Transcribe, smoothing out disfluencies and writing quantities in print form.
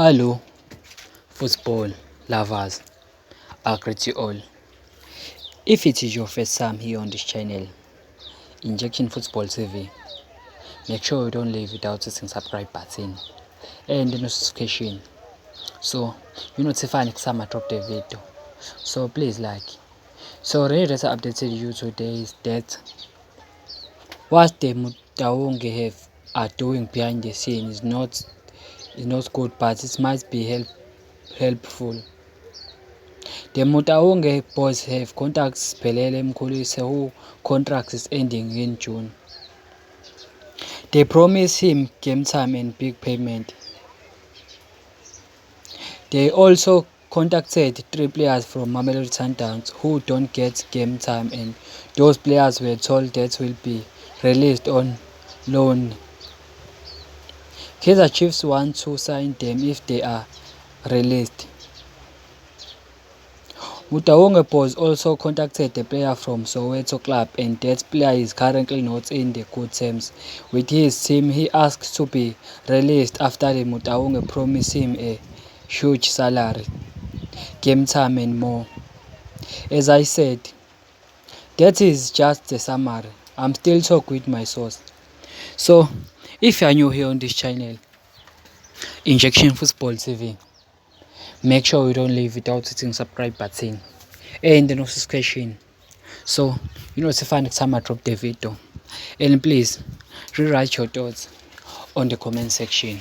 Hello, football lovers. I greet you all. If it is your first time here on this channel, Injection Football TV, make sure you don't leave without hitting subscribe button and the notification. So you notify next time I drop the video. So please like. So already that I updated you today is that what the Motaung are doing behind the scene is not good, but it might be helpful. The Motaung boys have contacts Pelele Mkhulise, who contract is ending in June. They promise him game time and big payment. They also contacted 3 players from Mamelodi Sundowns who don't get game time, and those players were told that will be released on loan. Kaizer Chiefs want to sign them if they are released. Motaung boys also contacted the player from Soweto club, and that player is currently not in the good terms with his team. He asked to be released after the Motaung promised him a huge salary, game time and more. As I said, that is just the summary. I'm still talking with my source. So, if you are new here on this channel, Injection Football TV, make sure you don't leave without hitting subscribe button and the notification, so you notify next time I drop the video. And please rewrite your thoughts on the comment section.